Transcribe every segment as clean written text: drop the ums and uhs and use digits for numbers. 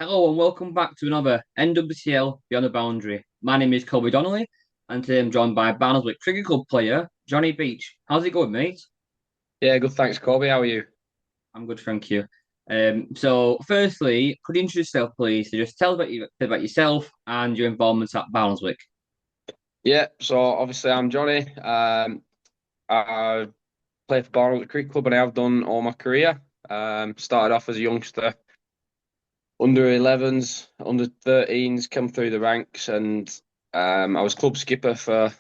Hello and welcome back to another NWCL Beyond the Boundary. My name is Colby Donnelly, and today I'm joined by Barnoldswick Cricket Club player Jonny Beech. How's it going, mate? Yeah, good. Thanks, Kobe. How are you? I'm good, thank you. So firstly, could you introduce yourself, please? So just tell about yourself and your involvement at Barnoldswick. Yeah, so obviously I'm Johnny. I play for Barnoldswick Cricket Club and I have done all my career. Started off as a youngster, under 11s, under 13s, come through the ranks, and I was club skipper for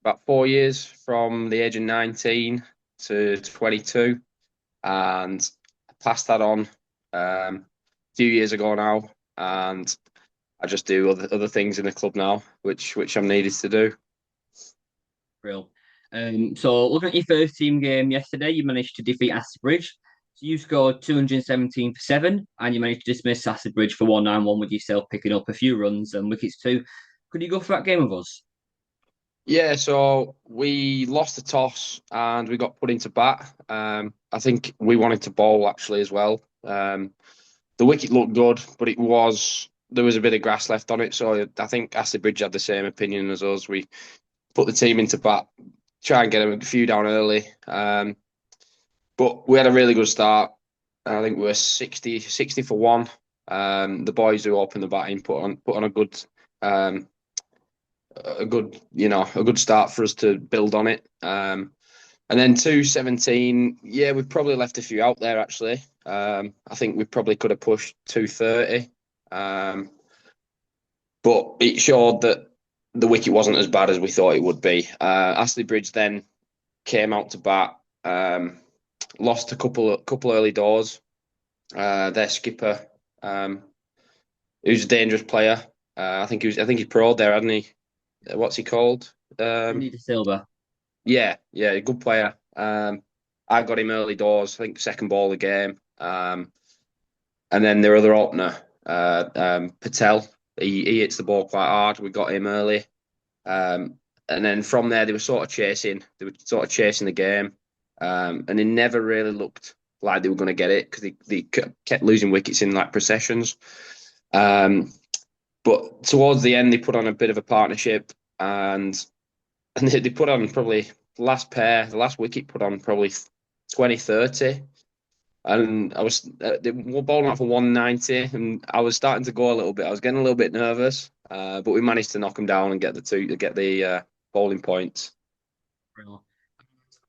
about 4 years from the age of 19 to 22, and I passed that on a few years ago now, and I just do other things in the club now, which I'm needed to do. Real. So looking at your first team game yesterday, you managed to defeat Astley Bridge. So you scored 217 for seven, and you managed to dismiss Astley Bridge for 191 with yourself picking up a few runs and wickets too. Could you go for that game with us? Yeah, so we lost the toss and we got put into bat. I think we wanted to bowl actually as well. The wicket looked good, but there was a bit of grass left on it. So I think Astley Bridge had the same opinion as us. We put the team into bat, try and get a few down early. But we had a really good start. I think we were 60 for one. The boys who opened the batting put on um, a good start for us to build on it. And then 217, yeah, we've probably left a few out there actually. I think we probably could have pushed 230. But it showed that the wicket wasn't as bad as we thought it would be. Astley Bridge then came out to bat, lost a couple early doors. Their skipper, um, who's a dangerous player. I think he's pro there, hadn't he? What's he called? Andy Silva. Yeah, good player. I got him early doors. I think second ball of the game. And then their other opener, Patel, he hits the ball quite hard. We got him early. And then from there, they were sort of chasing. They were sort of chasing the game, and they never really looked like they were going to get it because they kept losing wickets in like processions. Um, but towards the end, they put on a bit of a partnership, and they put on probably the last wicket put on probably 20-30. And they were bowling out for 190, and I was starting to go a little bit. I was getting a little bit nervous, but we managed to knock them down and get the bowling points. Real.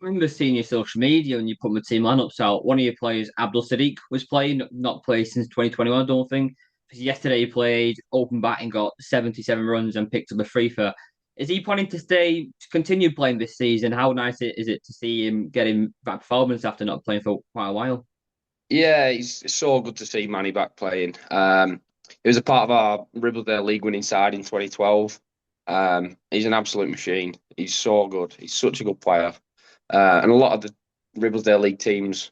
I remember seeing your social media and you put my team lineups out. One of your players, Abdul Sadiq, was playing, not played since 2021, I don't think. Because yesterday he played open batting, got 77 runs and picked up a free for. Is he planning to continue playing this season? How nice is it to see him getting that performance after not playing for quite a while? Yeah, it's so good to see Manny back playing. He was a part of our Ribblesdale League winning side in 2012. He's an absolute machine. He's so good. He's such a good player. And a lot of the Ribblesdale League teams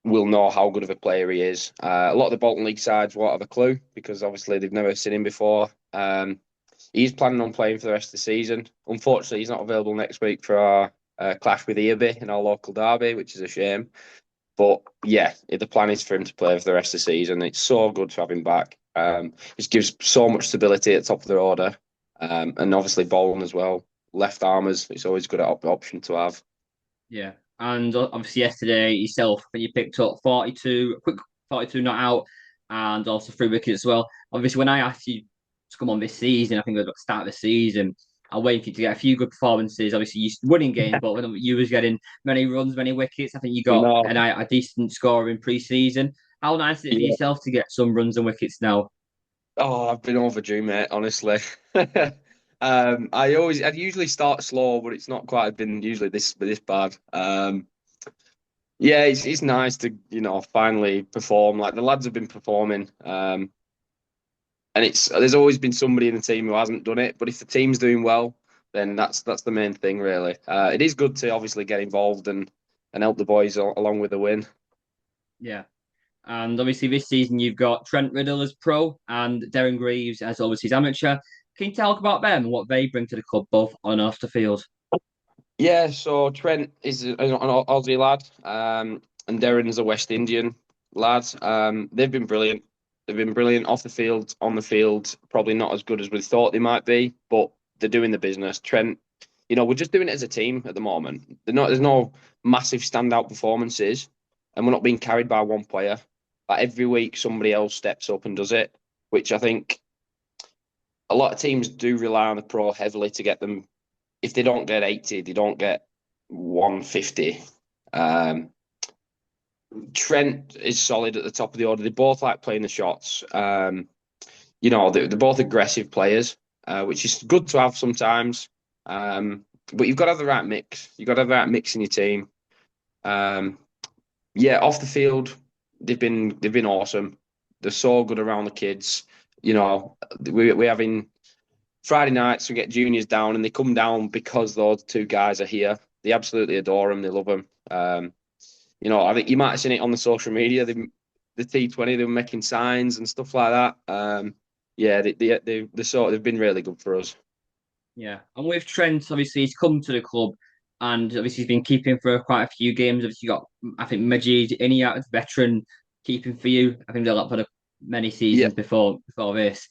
will know how good of a player he is. A lot of the Bolton League sides won't have a clue because obviously they've never seen him before. He's planning on playing for the rest of the season. Unfortunately, he's not available next week for our clash with Earby in our local derby, which is a shame. But yeah, the plan is for him to play for the rest of the season. It's so good to have him back. It gives so much stability at the top of the order, and obviously bowling as well. Left armers, it's always a good option to have. Yeah. And obviously yesterday yourself, when you picked up 42, quick 42 not out, and also three wickets as well. Obviously, when I asked you to come on this season, I think it was at the start of the season, I waited for you to get a few good performances. Obviously, you winning games, but when you was getting many runs, many wickets, I think you got No, a decent score in pre-season. How nice is it for yeah. yourself to get some runs and wickets now? Oh, I've been overdue, mate. Honestly, I usually start slow, but it's not quite been usually this bad. Yeah, it's nice to finally perform. Like the lads have been performing, and it's there's always been somebody in the team who hasn't done it. But if the team's doing well, then that's the main thing, really. It is good to obviously get involved and help the boys along with the win. Yeah. And obviously, this season you've got Trent Riddle as pro and Darren Greaves as obviously his amateur. Can you talk about them and what they bring to the club, both on and off the field? Yeah, so Trent is an Aussie lad, and Darren's a West Indian lad. They've been brilliant. They've been brilliant off the field, on the field. Probably not as good as we thought they might be, but they're doing the business. Trent, we're just doing it as a team at the moment. There's no massive standout performances, and we're not being carried by one player. Like every week, somebody else steps up and does it, which I think a lot of teams do rely on the pro heavily to get them. If they don't get 80, they don't get 150. Trent is solid at the top of the order. They both like playing the shots. They're both aggressive players, which is good to have sometimes. But you've got to have the right mix. You've got to have the right mix in your team. Off the field, they've been awesome. They're so good around the kids. We're having Friday nights. We get juniors down, and they come down because those two guys are here. They absolutely adore them. They love them. I think you might have seen it on the social media. The T20, they were making signs and stuff like that. They've been really good for us. Yeah, and with Trent, obviously he's come to the club, and obviously he's been keeping for quite a few games. Obviously, you got I think Majid Iniat, veteran, keeping for you. I think they're up for many Yeah, seasons before this.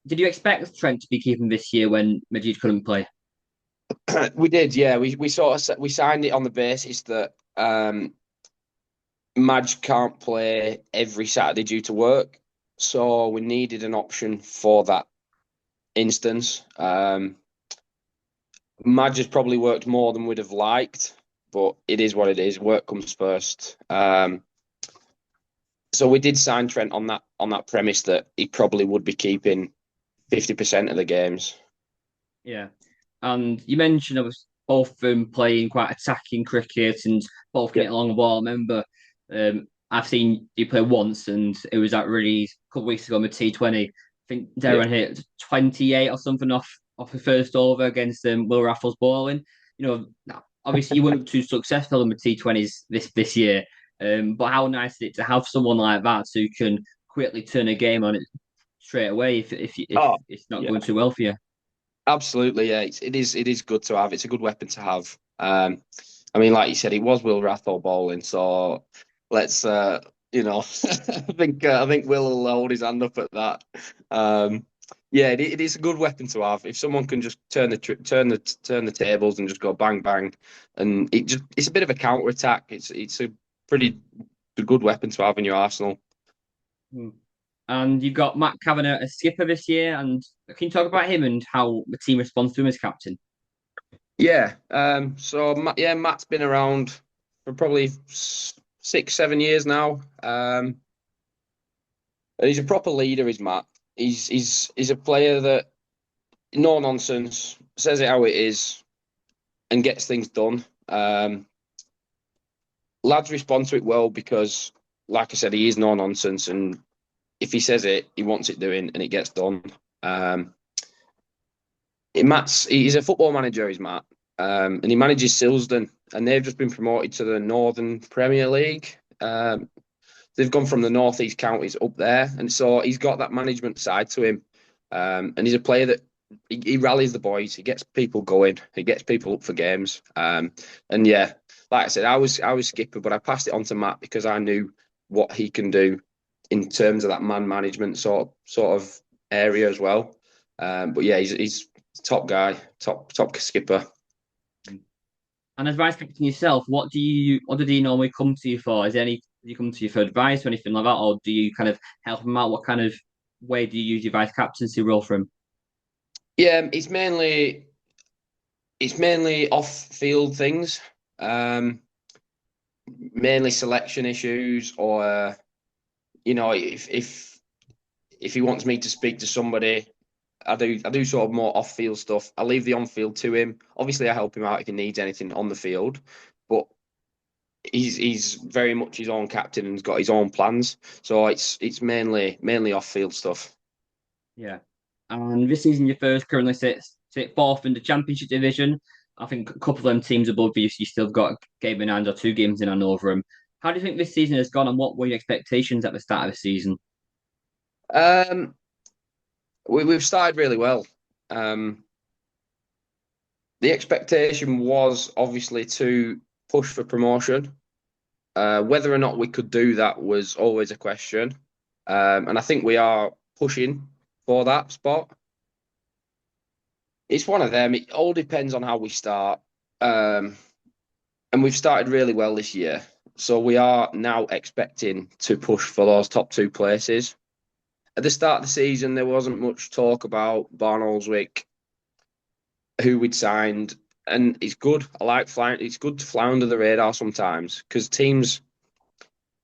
Did you expect Trent to be keeping this year when Majid couldn't play? we did. Yeah, we sort of we signed it on the basis that Madge can't play every Saturday due to work, so we needed an option for that instance. Madge has probably worked more than we'd have liked, but it is what it is. Work comes first. So we did sign Trent on that premise that he probably would be keeping 50% of the games. Yeah, and you mentioned both of them playing quite attacking cricket and both Yeah, getting along the ball. I remember I've seen you play once, and it was that really a couple of weeks ago in the T20. I think yeah. Darren hit 28 or something off the first over against Will Raffles bowling. Obviously you weren't too successful in the T20s this year, but how nice is it to have someone like that who can quickly turn a game on it straight away if Oh, it's not yeah. going too well for you. Absolutely, yeah. It is good to have. It's a good weapon to have. I mean, like you said, it was Will Rathall bowling, so let's I think Will hold his hand up at that. It is a good weapon to have. If someone can just turn the tables and just go bang bang, and it's a bit of a counter attack. It's a pretty good weapon to have in your arsenal. Hmm. And you've got Matt Kavanagh as skipper this year. And can you talk about him and how the team responds to him as captain? Yeah. Matt's been around for probably 6, 7 years now. And he's a proper leader, is Matt. He's a player that no nonsense, says it how it is, and gets things done. Lads respond to it well because, like I said, he is no nonsense, and if he says it, he wants it doing, and it gets done. He's a football manager, he's Matt, and he manages Silsden, and they've just been promoted to the Northern Premier League. They've gone from the northeast counties up there, and so he's got that management side to him. And he's a player that he rallies the boys, he gets people going, he gets people up for games. And yeah, like I said, I was skipper, but I passed it on to Matt because I knew what he can do in terms of that man management sort of area as well. But yeah, he's top guy, top skipper. And as vice captain yourself, what did he normally come to you for? Is there any do you come to you for advice or anything like that, or do you kind of help him out? What kind of way do you use your vice captaincy role for him? Yeah, it's mainly off field things, um, mainly selection issues, or if he wants me to speak to somebody, I do sort of more off field stuff. I leave the on field to him. Obviously, I help him out if he needs anything on the field, but he's very much his own captain and's got his own plans. So it's mainly off field stuff. Yeah. And this season, your first currently sit fourth in the Championship division. I think a couple of them teams above you, so you still got a game in hand or two games in hand over them. How do you think this season has gone, and what were your expectations at the start of the season? Um, we've started really well. Um, the expectation was obviously to push for promotion. Whether or not we could do that was always a question. And I think we are pushing for that spot. It's one of them. It all depends on how we start. Um, and we've started really well this year. So we are now expecting to push for those top two places. At the start of the season, there wasn't much talk about Barnoldswick, who we'd signed, and it's good. I like flying. It's good to fly under the radar sometimes because teams,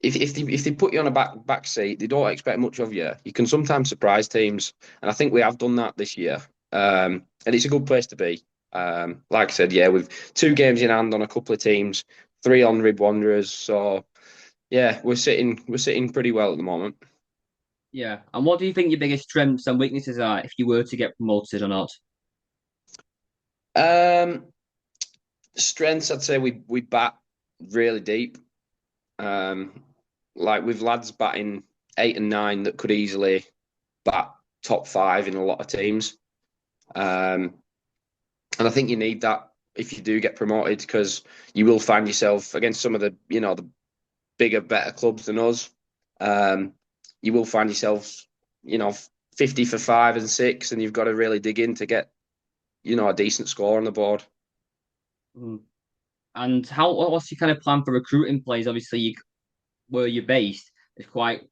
if they put you on a back seat, they don't expect much of you. You can sometimes surprise teams, and I think we have done that this year. And it's a good place to be. Like I said, yeah, we've 2 games in hand on a couple of teams, 3 on Rib Wanderers. So yeah, we're sitting pretty well at the moment. Yeah. And what do you think your biggest strengths and weaknesses are if you were to get promoted or not? Um, Strengths, I'd say we bat really deep. Um, like with lads batting 8 and 9 that could easily bat top 5 in a lot of teams. Um, and I think you need that if you do get promoted because you will find yourself against some of the bigger, better clubs than us. Um, you will find yourself, you know, 50 for 5 and 6, and you've got to really dig in to get, a decent score on the board. Mm. And what's your kind of plan for recruiting players? Obviously, where you're based is quite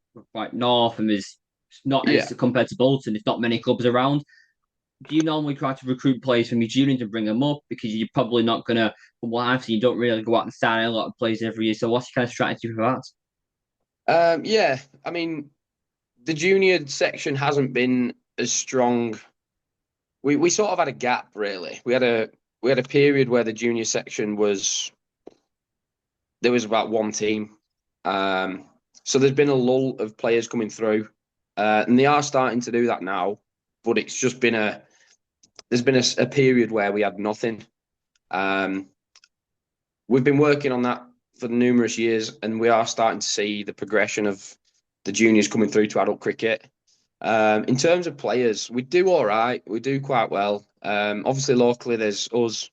north, and there's not Yeah. as compared to Bolton. There's not many clubs around. Do you normally try to recruit players from your juniors and bring them up because you're probably not gonna, from what I've seen, you don't really go out and sign a lot of players every year. So what's your kind of strategy for that? Yeah. I mean, the junior section hasn't been as strong. We sort of had a gap really. We had a period where the junior section was there was about one team. Um, so there's been a lull of players coming through, and they are starting to do that now. But it's just been there's been a period where we had nothing. Um, we've been working on that for numerous years, and we are starting to see the progression of the juniors coming through to adult cricket. In terms of players, we do all right. We do quite well. Obviously, locally, there's us,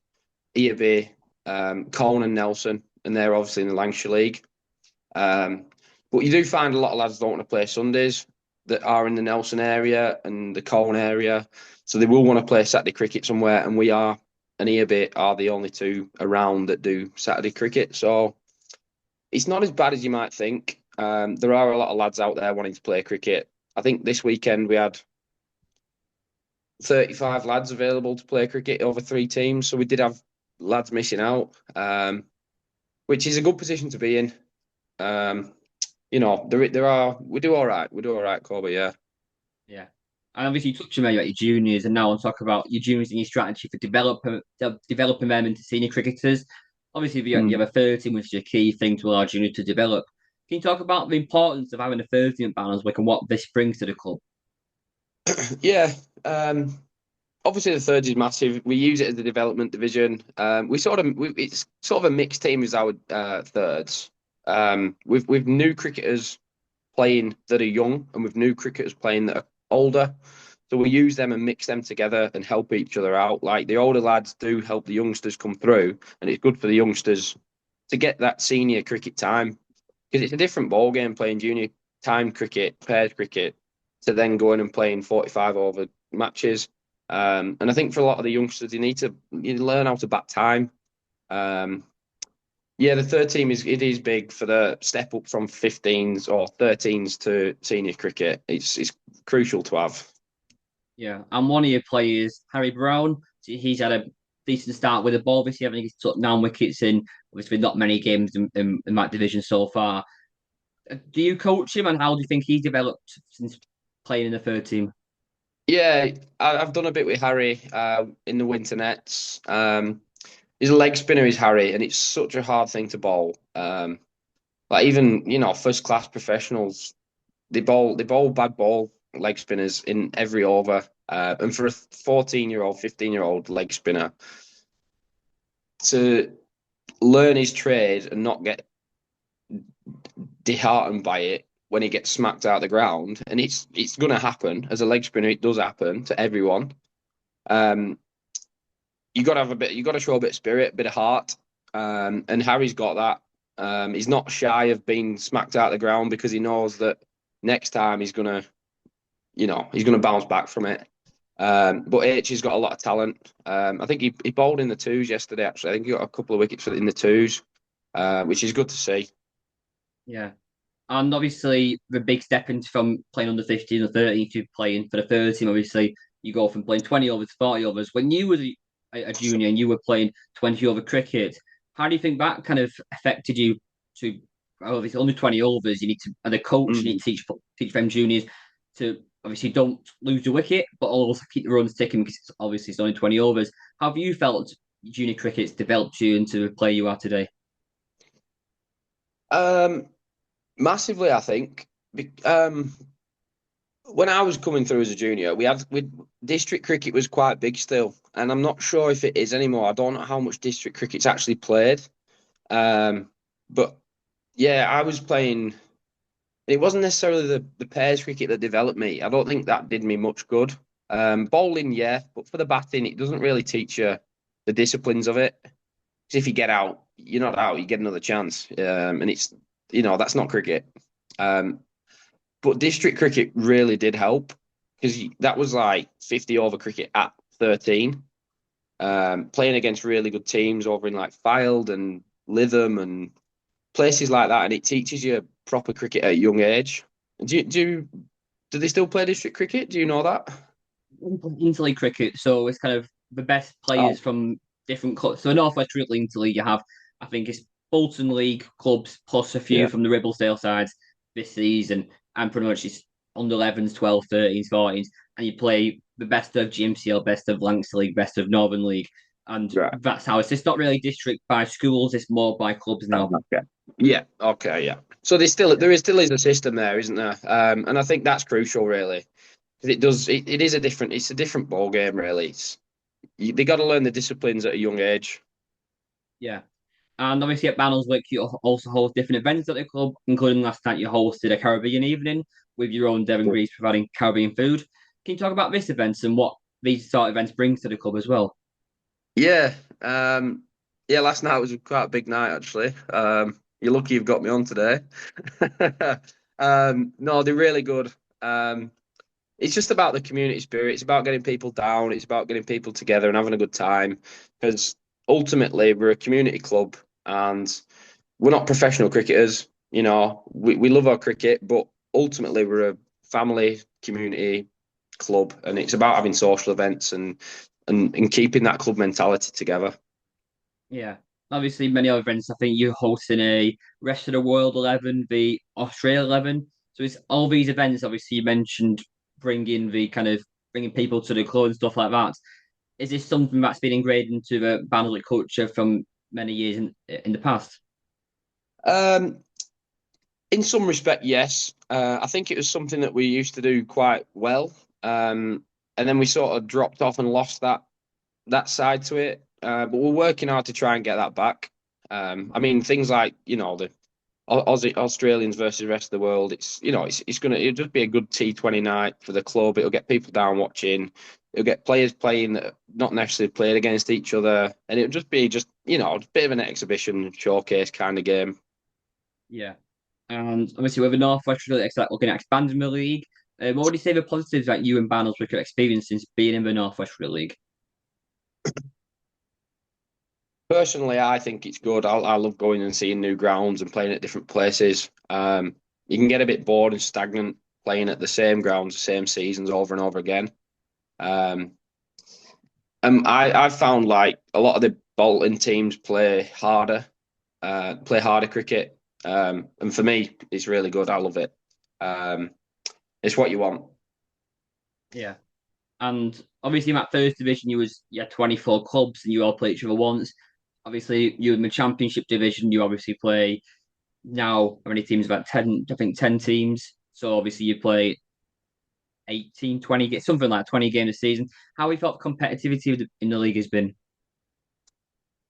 Earby, Colin and Nelson, and they're obviously in the Lancashire League. Um, but you do find a lot of lads don't want to play Sundays that are in the Nelson area and the Colne area. So they will want to play Saturday cricket somewhere. And we are, and Earby are the only two around that do Saturday cricket. So it's not as bad as you might think. There are a lot of lads out there wanting to play cricket. I think this weekend we had 35 lads available to play cricket over 3 teams. So we did have lads missing out, which is a good position to be in. Um, there are we do all right. We do all right, Corby. Yeah. Yeah. And obviously, you touched on about your juniors, and now I'll talk about your juniors and your strategy for developing them into senior cricketers. Obviously, you Mm. have a third team, which is a key thing to allow junior to develop. Can you talk about the importance of having a third team at Barnoldswick and what this brings to the club? Yeah. Obviously, the third is massive. We use it as a development division. It's sort of a mixed team as our thirds. With new cricketers playing that are young and with new cricketers playing that are older. So we use them and mix them together and help each other out. Like the older lads do help the youngsters come through, and it's good for the youngsters to get that senior cricket time because it's a different ball game playing junior time cricket, pairs cricket, to then going and playing 45 over matches. And I think for a lot of the youngsters, you learn how to bat time. Um, yeah, the third team is big for the step up from 15s or 13s to senior cricket. It's crucial to have. Yeah, and one of your players, Harry Brown, he's had a decent start with the ball this year. I think he's took 9 wickets in obviously not many games in that division so far. Do you coach him, and how do you think he's developed since playing in the third team? Yeah, I've done a bit with Harry in the winter nets. His leg spinner is Harry, and it's such a hard thing to bowl. Like even first class professionals, they bowl bad ball leg spinners in every over. And for a 14-year-old, 15-year-old leg spinner to learn his trade and not get disheartened by it when he gets smacked out of the ground, and it's going to happen as a leg spinner. It does happen to everyone. Um, you got to have a bit. You got to show a bit of spirit, a bit of heart. And Harry's got that. He's not shy of being smacked out of the ground because he knows that next time he's gonna bounce back from it. But H has got a lot of talent. I think he bowled in the twos yesterday. Actually, I think he got a couple of wickets in the twos, which is good to see. Yeah. And obviously, the big step into from playing under 15 or 13 to playing for the first team, obviously, you go from playing 20 overs to 40 overs. When you were a junior and you were playing 20 over cricket, how do you think that kind of affected you to, obviously, only 20 overs? You need to, and the coach, you need Mm. to teach them juniors to obviously don't lose the wicket, but also keep the runs ticking because obviously it's only 20 overs. How have you felt junior cricket's developed you into the player you are today? Um, Massively, I think. When I was coming through as a junior, we district cricket was quite big still, and I'm not sure if it is anymore. I don't know how much district cricket's actually played. But yeah, I was playing. It wasn't necessarily the pairs cricket that developed me. I don't think that did me much good. Bowling, yeah, but for the batting, it doesn't really teach you the disciplines of it. Because if you get out, you're not out. You get another chance, and it's that's not cricket. Um, but district cricket really did help because that was like 50 over cricket at 13. Playing against really good teams over in like Fylde and Lytham and places like that, and it teaches you proper cricket at a young age. Do they still play district cricket? Do you know that? Interleague cricket, so it's kind of the best Oh, players from different clubs. So Northwest Cricket Interleague, you have, I think it's Bolton League clubs plus a few yeah, from the Ribblesdale sides this season, and pretty much it's under 11s, 12, 13s, 14s, and you play the best of GMCL, best of Lancashire League, best of Northern League, and right. that's how it's not really district by schools, it's more by clubs Oh, now. okay. Yeah, okay, yeah. So Yeah. there is a system there, isn't there? And I think that's crucial, really, because it is it's a different ball game, really. They got to learn the disciplines at a young age. Yeah. And obviously at Barnoldswick, you also host different events at the club, including last night you hosted a Caribbean evening with your own Devon Grease providing Caribbean food. Can you talk about this event and what these sort of events brings to the club as well? Yeah, yeah. Last night was quite a big night, actually. You're lucky you've got me on today. No, they're really good. Um, it's just about the community spirit. It's about getting people down. It's about getting people together and having a good time. Because ultimately, we're a community club and we're not professional cricketers. We love our cricket, but ultimately, we're a family community club, and it's about having social events and keeping that club mentality together. Yeah. Obviously, many other events. I think you're hosting a Rest of the World 11, the Australia 11. So it's all these events. Obviously, you mentioned bringing the kind of bringing people to the club and stuff like that. Is this something that's been ingrained into the Barnsley culture from many years in the past? Um, in some respect, yes. I think it was something that we used to do quite well, and then we sort of dropped off and lost that side to it. But we're working hard to try and get that back. I mean, things like the Australians versus the rest of the world. It'll just be a good T20 night for the club. It'll get people down watching. It'll get players playing that not necessarily played against each other, and it'll just be a bit of an exhibition showcase kind of game. Yeah. And obviously, with the Northwest really looking at expanding the league, what would you say the positives that you and Barnoldswick have experienced since being in the Northwest League? Personally, I think it's good. I love going and seeing new grounds and playing at different places. You can get a bit bored and stagnant playing at the same grounds, the same seasons over and over again. Um, I've found like a lot of the Bolton teams play harder cricket. And for me, it's really good. I love it. Um, it's what you want. Yeah. And obviously, in that first division, you had 24 clubs and you all play each other once. Obviously, you in the Championship division, you obviously play now, how many teams? About 10, I think 10 teams. So obviously, you play 18, 20, something like 20 games a season. How we felt competitivity in the league has been?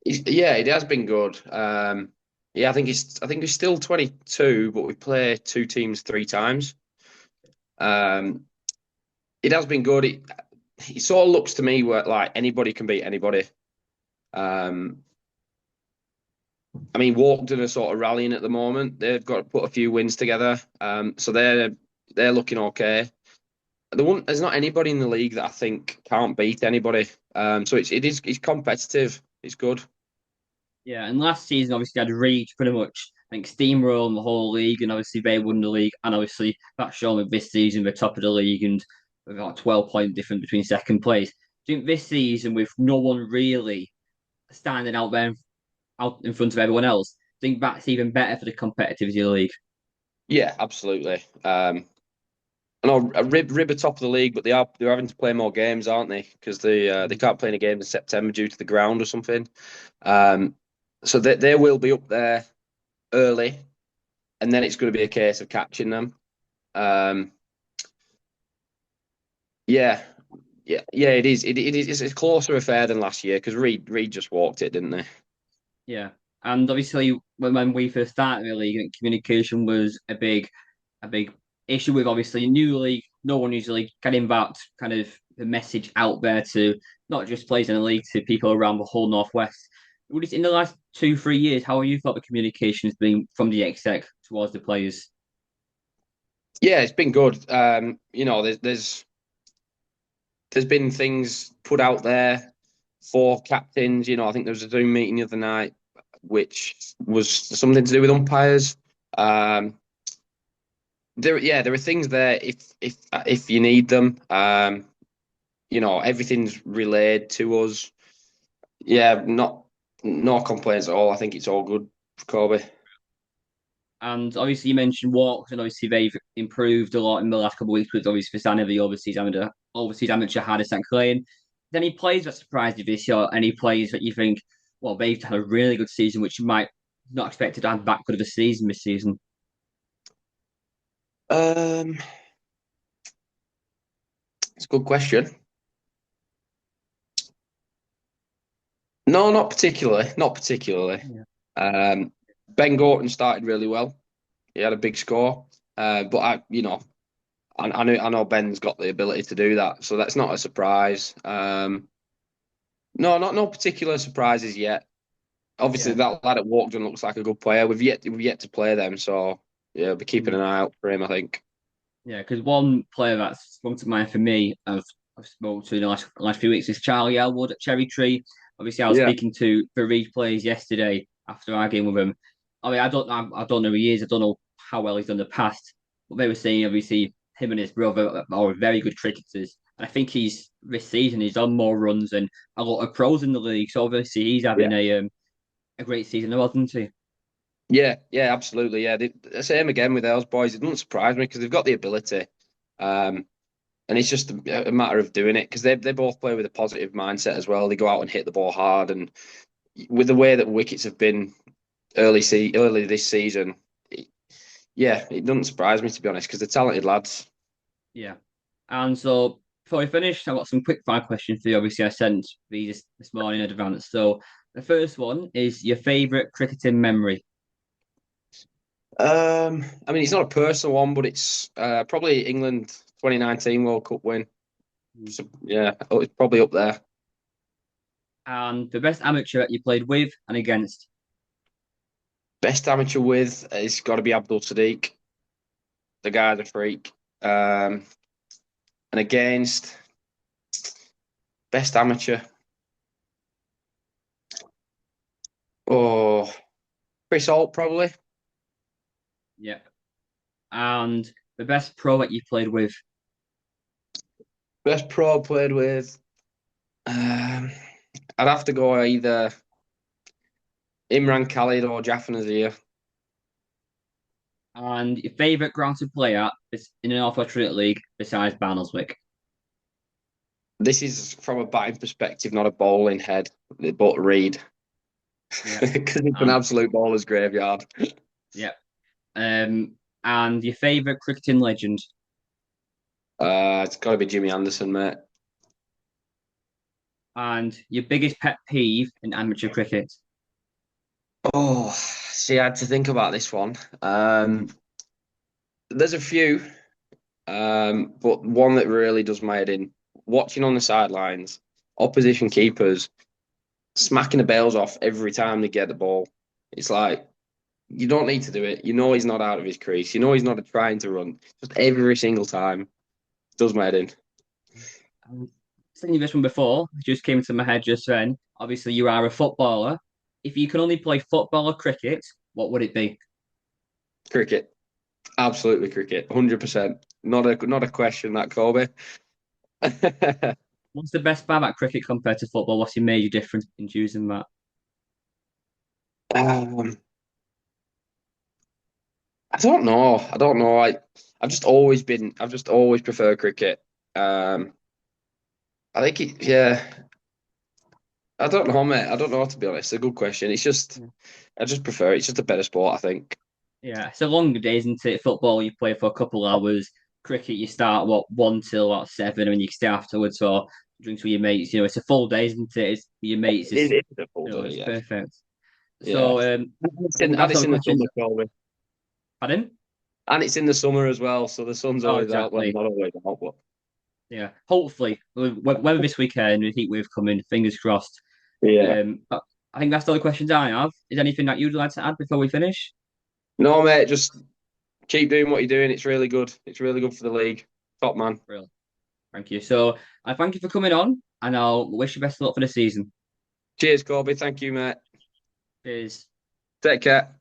Yeah, it has been good. Yeah, I think it's still 22, but we play two teams three times. Um, it has been good. It sort of looks to me where like anybody can beat anybody. Um, I mean, Walkden are sort of rallying at the moment. They've got to put a few wins together. So they're they're looking okay. There's not anybody in the league that I think can't beat anybody. So it's competitive. It's good. Yeah, and last season obviously had Reach pretty much I think steamroll the whole league, and obviously they won the league, and obviously that's shown with this season we're top of the league and we've got a 12 point difference between second place. I think this season with no one really standing out there out in front of everyone else, I think that's even better for the competitivity of the league. Yeah, absolutely. I know Rib are top of the league, but they're having to play more games, aren't they? Because they can't play any games in September due to the ground or something. Um, so they will be up there early, and then it's going to be a case of catching them. Um, yeah, yeah. It is. It is. It's a closer affair than last year because Reed just walked it, didn't they? Yeah, and obviously when we first started the league, I think communication was a big issue with obviously a new league. No one usually getting that kind of the message out there to not just players in the league to people around the whole northwest. In the last 2 3 years, how have you thought the communication has been from the exec towards the players? Yeah, it's been good. There's been things put out there for captains. I think there was a Zoom meeting the other night, which was something to do with umpires. Um, there are things there if you need them. Everything's relayed to us. Yeah, not no complaints at all. I think it's all good for Kobe. And obviously, you mentioned walks, and obviously they've improved a lot in the last couple of weeks with obviously Fasani, the overseas amateur Hardest Lane. Any players that surprised you this year? Any players that you think, well, they've had a really good season, which you might not expect to have that good of a season this season? Um, it's a good question. No, not particularly. Not particularly. Yeah. Um, Ben Gorton started really well. He had a big score. But I know Ben's got the ability to do that, so that's not a surprise. No, not no particular surprises yet. Obviously, Yeah. that lad at Walkden looks like a good player. We've yet to play them, so yeah, we'll be keeping Mm. an eye out for him, I think. Yeah, because one player that's sprung to mind for me, I've spoken to in the last few weeks, is Charlie Elwood at Cherry Tree. Obviously, I was Yeah, speaking to the Reed players yesterday after our game with him. I mean, I don't know who he is. I don't know how well he's done in the past, but they were saying obviously him and his brother are very good cricketers. And I think this season he's done more runs than a lot of pros in the league. So obviously he's yeah, having a great season, wasn't he? yeah, absolutely. Yeah, the same again with those boys. It doesn't surprise me because they've got the ability, um, and it's just a matter of doing it because they both play with a positive mindset as well. They go out and hit the ball hard, and with the way that wickets have been early this season, yeah, it doesn't surprise me to be honest because they're talented lads. Yeah. And so before we finish, I've got some quick fire questions for you. Obviously, I sent these this morning in advance. So the first one is your favourite cricketing memory. I mean, it's not a personal one, but it's probably England 2019 World Cup win. So, yeah, it's probably up there. And the best amateur that you played with and against. Best amateur with it's got to be Abdul Sadiq. The guy's a freak. And against best amateur, oh, Chris Holt probably. Yeah. And the best pro that you played with. Best pro I played with, I'd have to go either Imran Khalid or Jaffa Nazir. And your favourite ground to play at is in an North Australia League besides Barnoldswick. This is from a batting perspective, not a bowling head, but Reed. Yeah. Because it's an Um, absolute bowler's graveyard. yeah. Um, and your favourite cricketing legend. It's got to be Jimmy Anderson, mate. And your biggest pet peeve in amateur cricket. Oh, see, I had to think about this one. There's a few, but one that really does my head in. Watching on the sidelines, opposition keepers smacking the bails off every time they get the ball. It's like you don't need to do it. You know he's not out of his crease. You know he's not trying to run. Just every single time. Does my head in. Um, Thinking of this one before, it just came to my head just then. Obviously, you are a footballer. If you can only play football or cricket, what would it be? Cricket. Absolutely cricket. 100%. Not a question that, Kobe. What's the best part about cricket compared to football? What's your major difference in choosing that? um, I don't know. I don't know. I've just always preferred cricket. Um, I think yeah. I don't know, mate. I don't know, to be honest. It's a good question. I just prefer it. It's just a better sport, I think. Yeah, it's a longer day, isn't it? Football, you play for a couple of hours. Cricket, you start what 1 till 7, and you stay afterwards or drinks with your mates. It's a full day, isn't it? It's your mates. It's a full day, It's yeah. perfect. Yeah. So, I think And that's all it's the in the questions. summer, Colby. Pardon? And it's in the summer as well, so the sun's Oh, always out. Well, exactly. not always out, but Yeah. Hopefully, whether this weekend with heat wave coming, fingers crossed. yeah. But I think that's all the questions I have. Is there anything that you'd like to add before we finish? No, mate, just keep doing what you're doing. It's really good. It's really good for the league. Top man. Real. Thank you. So I thank you for coming on, and I'll wish you best of luck for the season. Cheers, Colby. Thank you, mate. Cheers. Take care.